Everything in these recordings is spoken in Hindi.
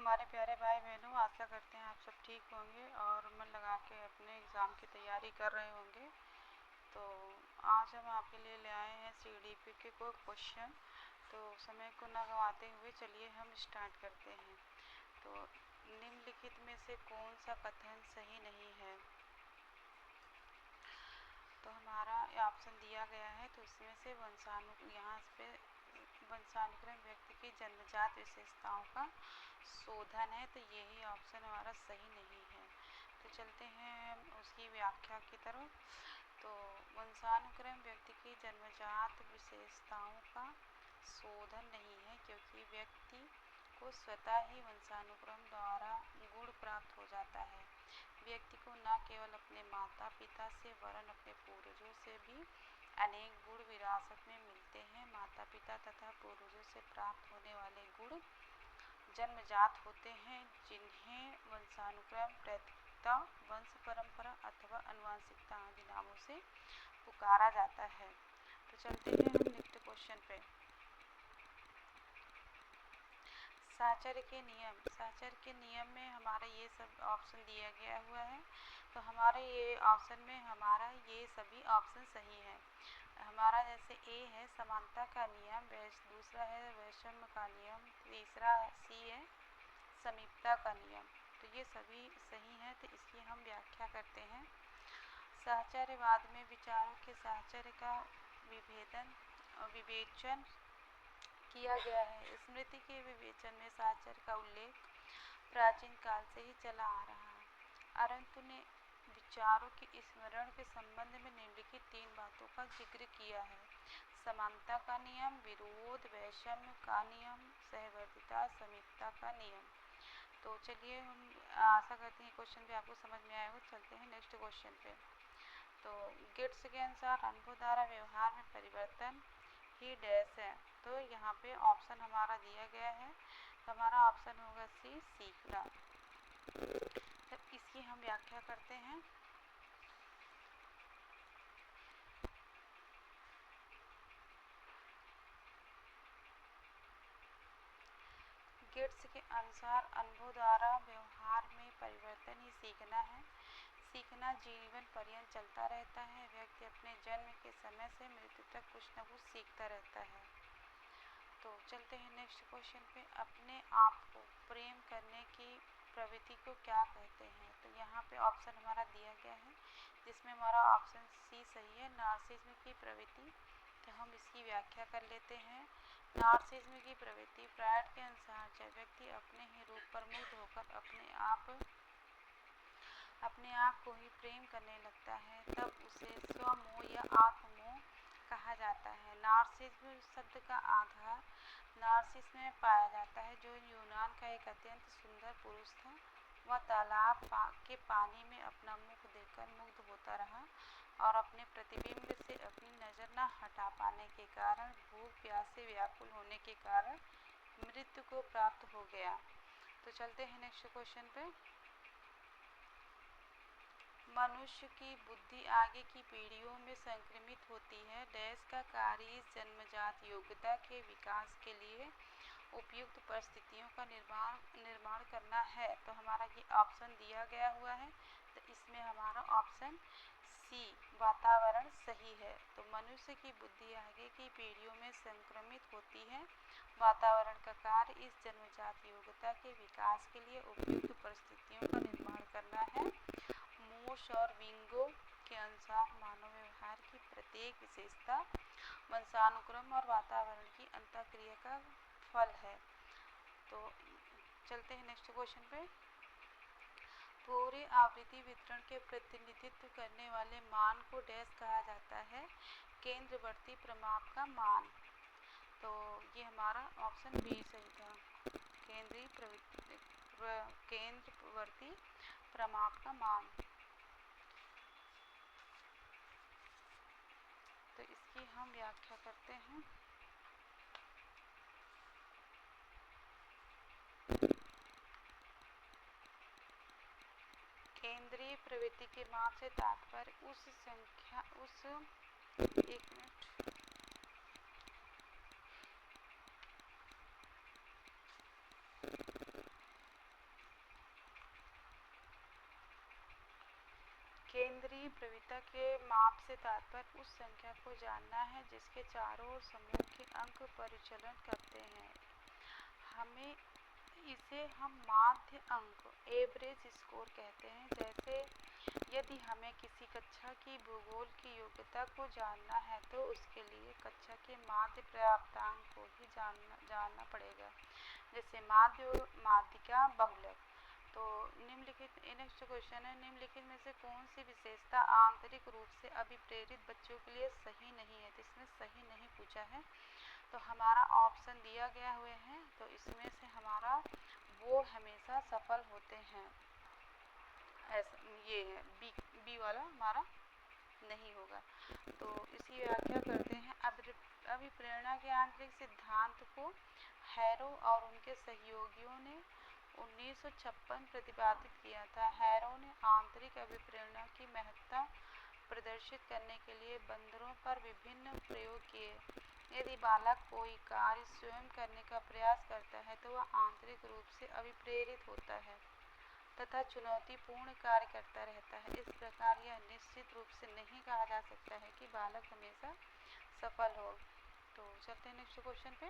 हमारे प्यारे भाई बहनों, आशा करते हैं आप सब ठीक होंगे और मन लगा के अपने एग्ज़ाम की तैयारी कर रहे होंगे। तो आज हम आपके लिए ले आए हैं CDP के कोई क्वेश्चन। तो समय को न गंवाते हुए चलिए हम स्टार्ट करते हैं। तो निम्नलिखित में से कौन सा कथन सही नहीं है? तो हमारा ऑप्शन दिया गया है, तो उसमें से वंशानुक्रम व्यक्ति की जन्मजात विशेषताओं का शोधन है, तो यही ऑप्शन हमारा सही नहीं है। तो चलते हैं हम उसकी व्याख्या की तरफ। तो वंशानुक्रम व्यक्ति की जन्मजात विशेषताओं का शोधन नहीं है, क्योंकि व्यक्ति को स्वतः ही वंशानुक्रम द्वारा गुण प्राप्त हो जाता है। व्यक्ति को न केवल अपने माता पिता से वरन अपने पूर्वजों से भी अनेक गुण विरासत में मिलते हैं। माता पिता तथा पूर्वजों से प्राप्त होने वाले गुण जन्मजात होते हैं, जिन्हें वंशानुक्रम, पैतृकता, वंश परंपरा अथवा अनुवांशिकता आदि नामों से पुकारा जाता है। तो चलते हैं हम नेक्स्ट क्वेश्चन पे। साचर्य के नियम में हमारा ये सब ऑप्शन दिया गया हुआ है। तो हमारे ये ऑप्शन में हमारा ये सभी ऑप्शन सही है। हमारा जैसे ए है समानता का नियम, दूसरा है वैषम्य का नियम, तीसरा सी है समीपता का नियम। तो ये सभी सही हैं। तो इसकी हम व्याख्या करते हैं। साहचर्यवाद में विचारों के साहचर्य का विवेचन किया गया है। स्मृति के विवेचन में साहचर्य का उल्लेख प्राचीन काल से ही चला आ रहा है। अरस्तु ने विचारों के स्मरण के संबंध में निम्नलिखित 3 बातों का जिक्र किया है: समानता का नियम, विरोध, वैषम्य का नियम, सहवर्तिता, समीपता का नियम। तो चलिए हम आशा करते हैं क्वेश्चन भी आपको समझ में आएगा। चलते हैं नेक्स्ट क्वेश्चन पे। तो गिट्स के अनुसार अनुभव द्वारा व्यवहार में परिवर्तन ही डैश है। तो यहाँ पे ऑप्शन हमारा दिया गया है, तो हमारा ऑप्शन होगा सी, सीखना। तब इसकी हम व्याख्या करते हैं। गिट्स के अनुसार अनुभव द्वारा व्यवहार में परिवर्तन ही सीखना है। सीखना जीवन पर्यंत चलता रहता है। व्यक्ति अपने जन्म के समय से मृत्यु तक कुछ न कुछ सीखता रहता है। तो चलते हैं नेक्स्ट क्वेश्चन पे। अपने आप को प्रेम करने की प्रवृत्ति को क्या कहते हैं? तो यहाँ पे ऑप्शन हमारा दिया गया है, जिसमें हमारा ऑप्शन सी सही है, नार्सिज्म की प्रवृत्ति। तो हम इसकी व्याख्या कर लेते हैं। नार्सिज्म की प्रवृत्ति फ्रायड के अनुसार जब व्यक्ति अपने ही रूप पर मुग्ध होकर अपने आप को ही प्रेम करने लगता है, तब उसे स्वमोह या आत्ममोह कहा जाता है। नार्सिज्म शब्द का आधार नार्सिस में पाया जाता है, जो यूनान का एक अत्यंत सुंदर पुरुष था। वह तालाब के पानी में अपना मुख देखकर मुग्ध होता रहा और अपने प्रतिबिंब से अपनी नज़र न हटा पाने के कारण भूख प्यास से व्याकुल होने के कारण मृत्यु को प्राप्त हो गया। तो चलते हैं नेक्स्ट क्वेश्चन पे। मनुष्य की बुद्धि आगे की पीढ़ियों में संक्रमित होती है। डैश का कार्य इस जन्मजात योग्यता के विकास के लिए उपयुक्त परिस्थितियों का निर्माण करना है। तो हमारा ये ऑप्शन दिया गया हुआ है, तो इसमें हमारा ऑप्शन सी वातावरण सही है। तो मनुष्य की बुद्धि आगे की पीढ़ियों में संक्रमित होती है। वातावरण का कार्य इस जन्मजात योग्यता के विकास के लिए उपयुक्त परिस्थितियों का निर्माण करना है। मोश और विंगो के अनुसार मानव व्यवहार की प्रत्येक विशेषता वंशानुक्रम और वातावरण की अंतःक्रिया का फल है। तो चलते हैं नेक्स्ट क्वेश्चन पे। पूरे आवृत्ति वितरण के प्रतिनिधित्व करने वाले मान को डैश कहा जाता है? केंद्रवर्ती प्रमाप का मान। तो ये हमारा ऑप्शन बी सही था, केंद्रवर्ती प्रमाप का मान। तो इसकी हम व्याख्या करते हैं। केंद्रीय प्रवृत्ति के माप से तात्पर्य एक मिनट। केंद्रीय प्रवृत्ति के माप से तात्पर्य उस संख्या को जानना है जिसके चारों ओर समूह के अंक परिचालन करते हैं। हमें इसे हम माध्य अंक एवरेज स्कोर कहते हैं। जैसे यदि हमें किसी कक्षा की भूगोल की योग्यता को जानना है तो उसके लिए कक्षा के माध्य प्राप्तांक को ही जानना पड़ेगा, जैसे माध्यिका बहुलक। तो निम्नलिखित नेक्स्ट क्वेश्चन है, निम्नलिखित में से कौन सी विशेषता आंतरिक रूप से अभिप्रेरित बच्चों के लिए सही नहीं है? तो इसमें सही नहीं पूछा है, तो हमारा ऑप्शन दिया गया हुए हैं, तो इसमें से हमारा वो हमेशा सफल होते हैं, ऐसा ये है बी वाला हमारा नहीं होगा। तो इसी व्याख्या करते हैं। अभिप्रेरणा के आंतरिक सिद्धांत को हैरो और उनके सहयोगियों ने 1956 प्रतिपादित किया था। हैरो ने आंतरिक अभिप्रेरणा की महत्ता प्रदर्शित करने के लिए बंदरों पर विभिन्न प्रयोग किए। यदि बालक कोई कार्य स्वयं करने का प्रयास करता है तो वह आंतरिक रूप से अभिप्रेरित होता है तथा चुनौतीपूर्ण कार्य करता रहता है। इस प्रकार यह निश्चित रूप से नहीं कहा जा सकता है कि बालक हमेशा सफल हो। तो चलते हैं नेक्स्ट क्वेश्चन पे।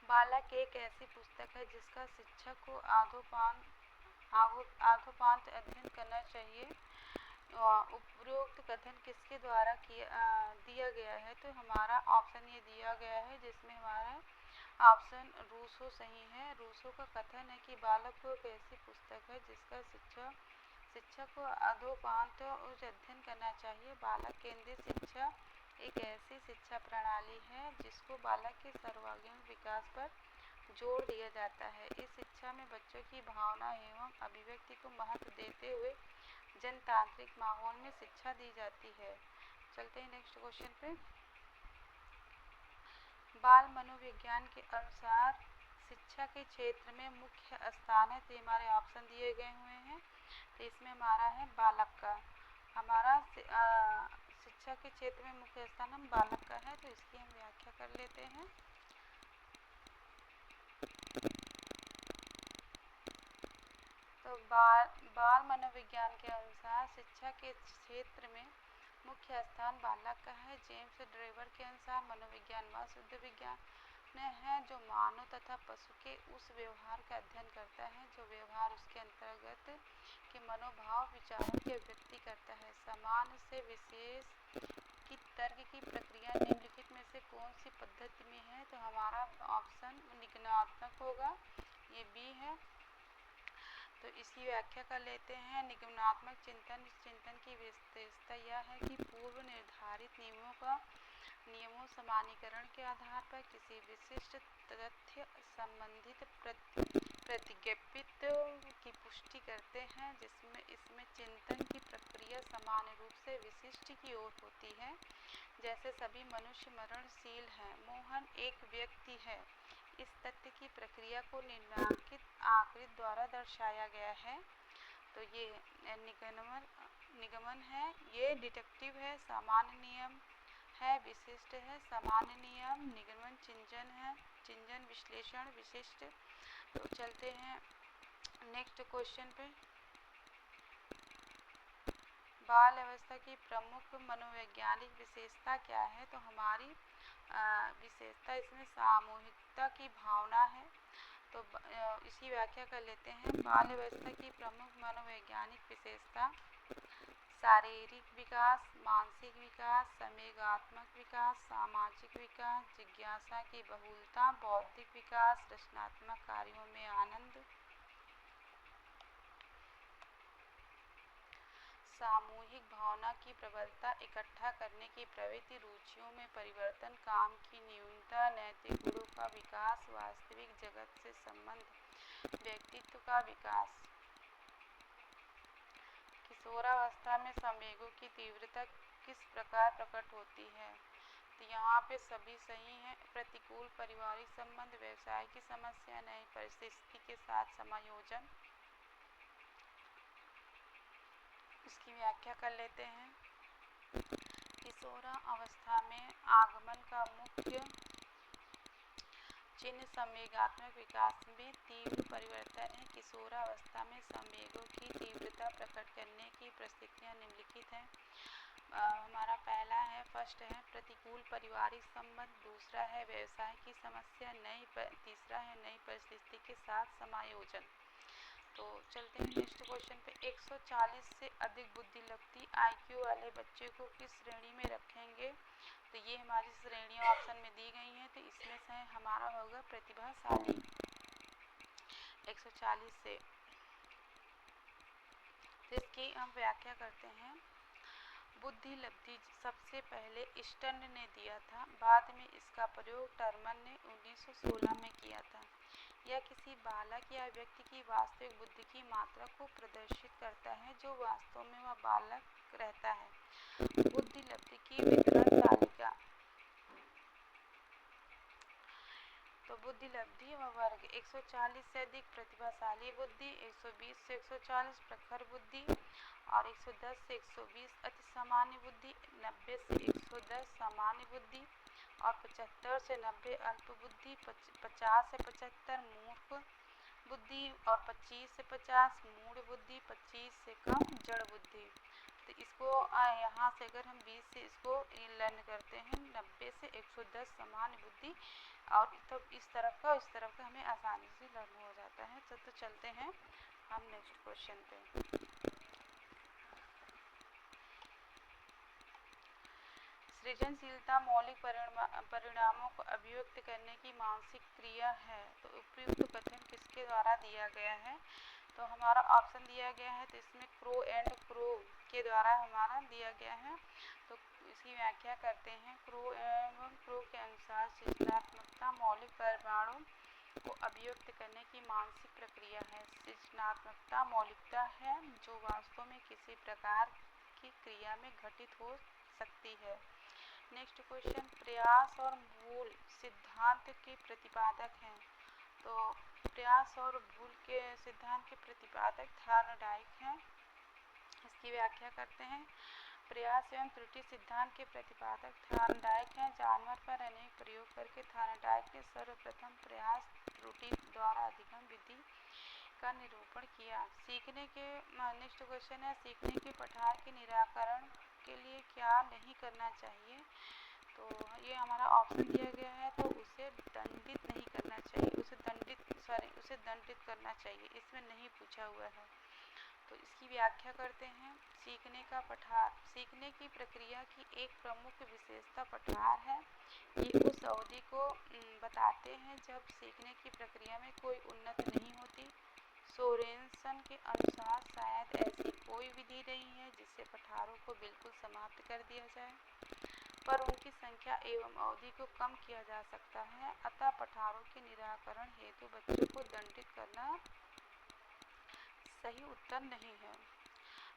बालक एक ऐसी पुस्तक है जिसका शिक्षक को आदोपांत अध्ययन करना चाहिए। उपरोक्त कथन किसके द्वारा दिया गया है? तो हमारा ऑप्शन ये दिया गया है, जिसमें हमारा ऑप्शन रूसो सही है। रूसो का कथन है कि बालक को एक ऐसी पुस्तक है जिसका शिक्षक को अधोपांत अध्ययन करना चाहिए। बालक केंद्रित शिक्षा एक ऐसी शिक्षा प्रणाली है जिसको बालक के सर्वांगीण विकास पर जोर दिया जाता है। इस शिक्षा में बच्चों की भावना एवं अभिव्यक्ति को महत्व देते हुए जनतांत्रिक माहौल में शिक्षा दी जाती है। चलते हैं नेक्स्ट क्वेश्चन पे। बाल मनोविज्ञान के अनुसार शिक्षा के क्षेत्र में मुख्य स्थान है, तो हमारे ऑप्शन दिए गए हुए हैं। तो इसमें हमारा है बालक का, हमारा शिक्षा के क्षेत्र में मुख्य स्थान हम बालक का है, तो इसकी हम व्याख्या कर लेते हैं। तो बाल मनोविज्ञान के अनुसार शिक्षा के क्षेत्र में मुख्य स्थान बालक का है। जेम्स ड्रेवर के अनुसार मनोविज्ञान वह शुद्ध विज्ञान है जो मानव तथा पशु के उस व्यवहार का अध्ययन करता है जो व्यवहार उसके अंतर्गत के मनोभाव विचारों की अभिव्यक्ति करता है। सामान्य से विशेष की तर्क की प्रक्रिया निम्नलिखित में से कौन सी पद्धति में है? तो हमारा ऑप्शन निगमनात्मक होगा, ये बी है। तो इसकी व्याख्या कर लेते हैं। निगमनात्मक चिंतन की विशेषता यह है कि पूर्व निर्धारित नियमों समानीकरण के आधार पर किसी विशिष्ट तथ्य संबंधित प्रतिज्ञापित की पुष्टि करते हैं, जिसमें इसमें चिंतन की प्रक्रिया सामान्य रूप से विशिष्ट की ओर होती है। जैसे सभी मनुष्य मरणशील हैं, मोहन एक व्यक्ति है। इस तथ्य की प्रक्रिया को निम्नलिखित आकृति द्वारा दर्शाया गया है। तो ये निगमन है, ये डिडक्टिव है, सामान्य नियम है, विशिष्ट है, सामान्य नियम, निगमन चिंतन है, चिंतन विश्लेषण विशिष्ट। तो चलते हैं नेक्स्ट क्वेश्चन पे। बाल अवस्था की प्रमुख मनोवैज्ञानिक विशेषता क्या है? तो हमारी विशेषता इसमें सामूहिकता की भावना है। तो इसी व्याख्या कर लेते हैं। बाल अवस्था की प्रमुख मनोवैज्ञानिक विशेषता शारीरिक विकास, मानसिक विकास, संवेगात्मक विकास, सामाजिक विकास, जिज्ञासा की बहुलता, बौद्धिक विकास, रचनात्मक कार्यों में आनंद, सामूहिक भावना की प्रबलता, इकट्ठा करने की प्रवृत्ति, रुचियों में परिवर्तन, काम की न्यूनता, नैतिक गुणों का विकास, वास्तविक जगत से संबंध, व्यक्तित्व का विकास। किशोरावस्था में संवेगों की तीव्रता किस प्रकार प्रकट होती है? तो यहाँ पे सभी सही हैं। प्रतिकूल पारिवारिक संबंध, व्यवसाय की समस्या, नई परिस्थिति के साथ समायोजन। इसकी व्याख्या कर लेते हैं। किशोरा अवस्था में आगमन का मुख्य चिन्ह संवेगात्मक विकास में तीव्र परिवर्तन है। किशोरावस्था में संवेगों की तीव्रता प्रकट करने की परिस्थितियाँ निम्नलिखित हैं। हमारा पहला है, फर्स्ट है प्रतिकूल पारिवारिक संबंध, दूसरा है व्यवसाय की समस्या, तीसरा है नई परिस्थिति के साथ समायोजन। तो चलते हैं नेक्स्ट क्वेश्चन पे। 140 से अधिक बुद्धि लगती IQ वाले बच्चे को किस श्रेणी में रखेंगे? तो ये हमारी श्रेणियाँ ऑप्शन में दी गई हैं। तो इसमें से हमारा होगा प्रतिभाशाली 140 से। तो इसकी हम व्याख्या करते हैं। बुद्धि लब्धि सबसे पहले स्टर्न ने दिया था, बाद में इसका प्रयोग टर्मन ने 1916 में किया था। यह किसी बालक या व्यक्ति की वास्तविक बुद्धि की मात्रा को प्रदर्शित करता है जो वास्तव में वह बालक रहता है। बुद्धि लब्धि की वितरण तालिका। तो बुद्धि लब्धि व वर्ग 140 से अधिक प्रतिभाशाली बुद्धि, 120 से 140 प्रखर बुद्धि और 110 से 120 अति सामान्य बुद्धि, 90 से 110 सामान्य बुद्धि और 75 से 90 अल्प बुद्धि, 50 से 75 मूर्ख बुद्धि और 25 से 50 मूढ़ बुद्धि, 25 से कम जड़ बुद्धि। तो इसको यहाँ से अगर हम 20 से इसको लर्न करते हैं, 90 से 110 सामान्य बुद्धि और तब इस तरफ का हमें आसानी से लर्न हो जाता है। तो चलते हैं हम नेक्स्ट क्वेश्चन पे। सृजनशीलता मौलिक परिणामों को अभिव्यक्त करने की मानसिक क्रिया है। तो उपयुक्त कथन किसके द्वारा दिया गया है? तो हमारा ऑप्शन दिया गया है। तो इसमें क्रो एंड क्रो के द्वारा हमारा दिया गया है। तो इसकी व्याख्या करते हैं। क्रो एवं क्रो के अनुसार सृजनात्मकता मौलिक परिणामों को अभिव्यक्त करने की मानसिक प्रक्रिया है। सृजनात्मकता मौलिकता है जो वास्तव में किसी प्रकार की क्रिया में घटित हो सकती है। नेक्स्ट क्वेश्चन, प्रयास और भूल सिद्धांत के प्रतिपादक हैं। तो प्रयास और भूल के सिद्धांत के प्रतिपादक थॉर्नडाइक हैं। इसकी व्याख्या करते हैं। प्रयास एवं त्रुटि सिद्धांत के प्रतिपादक थॉर्नडाइक हैं। जानवर पर अनेक प्रयोग करके थॉर्नडाइक ने सर्वप्रथम प्रयास त्रुटि द्वारा अधिगम विधि का निरूपण किया। सीखने के नेक्स्ट क्वेश्चन है, सीखने के पठार के निराकरण के लिए क्या नहीं करना चाहिए? तो ये हमारा ऑप्शन दिया गया है। तो उसे दंडित नहीं करना चाहिए, उसे दंडित करना चाहिए, इसमें नहीं पूछा हुआ है। तो इसकी व्याख्या करते हैं। सीखने का पठार सीखने की प्रक्रिया की एक प्रमुख विशेषता पठार है। ये उस अवधि को बताते हैं जब सीखने की प्रक्रिया में कोई उन्नति नहीं होती। सोरेनसन के अनुसार शायद ऐसी कोई विधि नहीं है जिससे पठारों को बिल्कुल समाप्त कर दिया जाए, पर उनकी संख्या एवं अवधि को कम किया जा सकता है। अतः पठारों के निराकरण हेतु बच्चों को दंडित करना सही उत्तर नहीं है।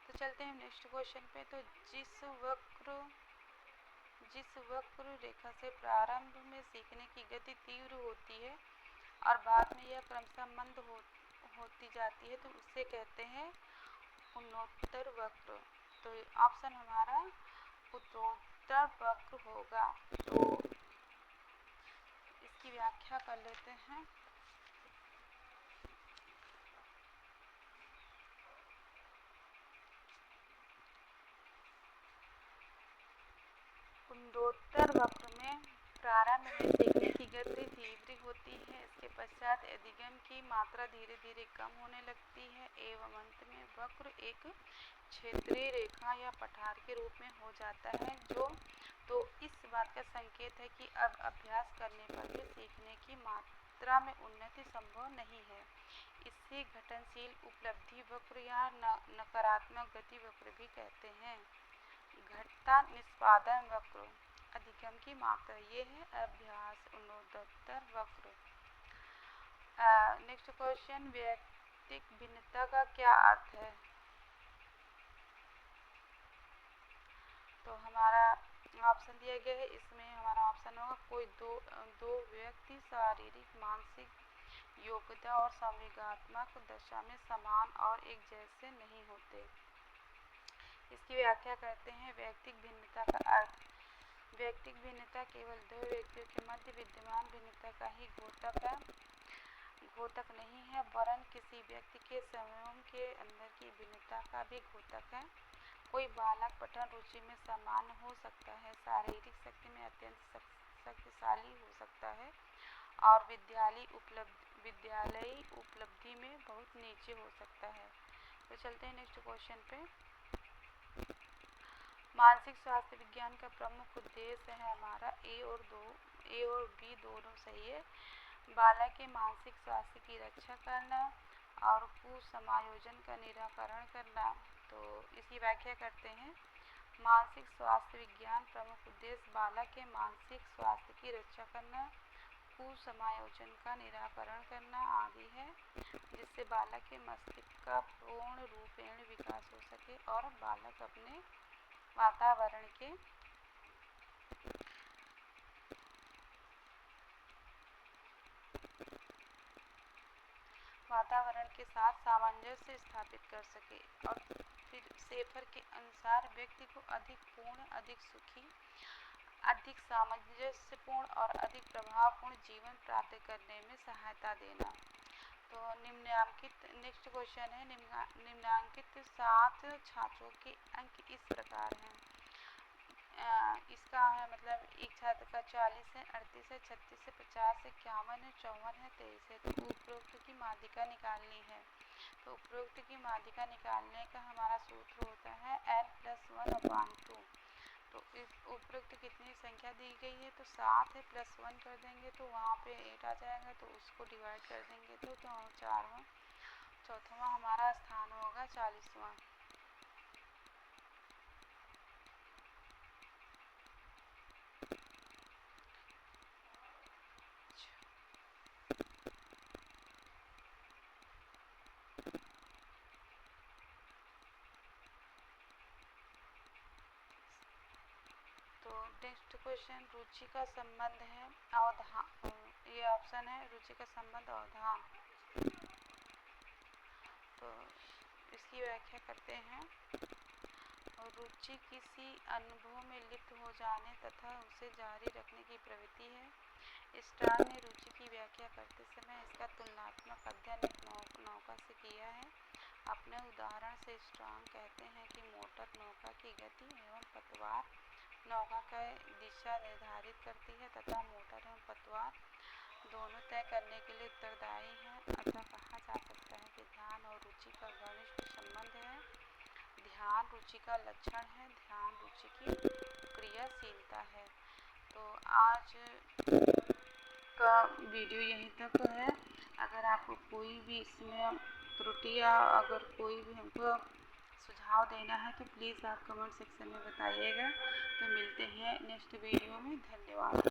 तो चलते हैं नेक्स्ट क्वेश्चन पे। तो जिस वक्र रेखा से प्रारंभ में सीखने की गति तीव्र होती है और बाद में यह क्रमशः मंद होती जाती है, तो उसे कहते हैं उत्तरोत्तर वक्र। तो ऑप्शन हमारा उत्तरोत्तर वक्र होगा। तो इसकी व्याख्या कर लेते हैं। उत्तरोत्तर वक्र में प्रारंभ में सीखने की गति तीव्र होती है, इसके पश्चात अधिगम की मात्रा धीरे धीरे कम होने लगती है एवं अंत में वक्र एक क्षेत्रीय रेखा या पठार के रूप में हो जाता है, जो तो इस बात का संकेत है कि अब अभ्यास करने पर भी सीखने की मात्रा में उन्नति संभव नहीं है। इसे घटनशील उपलब्धि वक्र या नकारात्मक गति वक्र भी कहते हैं। घटता निष्पादन वक्र अधिगम की मात्रा, ये है अभ्यास उत्तरोत्तर वक्र। नेक्स्ट क्वेश्चन, व्यक्तिक भिन्नता का क्या अर्थ है? तो हमारा ऑप्शन दिया गया है। इसमें हमारा ऑप्शन होगा कोई दो व्यक्ति शारीरिक मानसिक योग्यता और संवेगात्मक दशा में समान और एक जैसे नहीं होते। इसकी व्याख्या करते हैं। व्यक्तिक भिन्नता का अर्थ व्यक्तिक भिन्नता केवल दो व्यक्तियों के मध्य विद्यमान भिन्नता का ही घोतक नहीं है, वरन किसी व्यक्ति के समूह के अंदर की भिन्नता का भी घोतक है। कोई बालक पठन रुचि में सामान्य हो सकता है, शारीरिक शक्ति में अत्यंत शक्तिशाली हो सकता है और विद्यालयी उपलब्धि में बहुत नीचे हो सकता है। तो चलते हैं नेक्स्ट क्वेश्चन पे। मानसिक स्वास्थ्य विज्ञान का प्रमुख उद्देश्य है हमारा ए और बी दोनों सही है। बालक के मानसिक स्वास्थ्य की रक्षा करना और कुसमायोजन का निराकरण करना। तो इसकी व्याख्या करते हैं। मानसिक स्वास्थ्य विज्ञान प्रमुख उद्देश्य बालक के मानसिक स्वास्थ्य की रक्षा करना, कुसमायोजन का निराकरण करना आदि है, जिससे बालक के मस्तिष्क का पूर्ण रूपेण विकास हो सके और बालक अपने वातावरण के साथ सामंजस्य स्थापित कर सके। और फिर शेफर के अनुसार व्यक्ति को अधिक पूर्ण, अधिक सुखी, अधिक सामंजस्यपूर्ण और अधिक प्रभावपूर्ण जीवन प्राप्त करने में सहायता देना। तो निम्नांकित नेक्स्ट क्वेश्चन है। निम्नांकित 7 छात्रों के अंक इस प्रकार हैं। इसका है मतलब एक छात्र का 40 है, 38 है, 36 है, 50 है, 51 है, 54 है, 23 है। तो उपरोक्त की माध्यिका निकालनी है। तो उपरोक्त की माध्यिका निकालने का हमारा सूत्र होता है n+1/2। तो इस उपरोक्त कितनी संख्या दी गई है, तो 7 है, +1 कर देंगे तो वहाँ पे 8 आ जाएगा, तो उसको डिवाइड कर देंगे तो 4वां, चौथावां हमारा स्थान होगा 40वां। नेक्स्ट क्वेश्चन, रुचि का संबंध है अवधान। ये ऑप्शन है रुचि का संबंध अवधान। तो इसकी व्याख्या करते हैं। रुचि किसी अनुभव में लिप्त हो जाने तथा उसे जारी रखने की प्रवृत्ति है। स्टार ने रुचि की व्याख्या करते समय इसका तुलनात्मक अध्ययन एक नौका से किया है। अपने उदाहरण से स्ट्रॉन्ग कहते हैं कि मोटर नौका की गति एवं पतवार नौका की दिशा निर्धारित करती है तथा मोटर एवं पतवार दोनों तय करने के लिए उत्तरदायी हैं। अतः कहा जा सकता है कि ध्यान और रुचि का घनिष्ठ संबंध है। ध्यान रुचि का लक्षण है, ध्यान रुचि की क्रियाशीलता है। तो आज का वीडियो यहीं तक है। अगर आपको कोई भी इसमें त्रुटि या अगर कोई भी हमको सुझाव देना है तो प्लीज़ आप कमेंट सेक्शन में बताइएगा। तो मिलते हैं नेक्स्ट वीडियो में। धन्यवाद।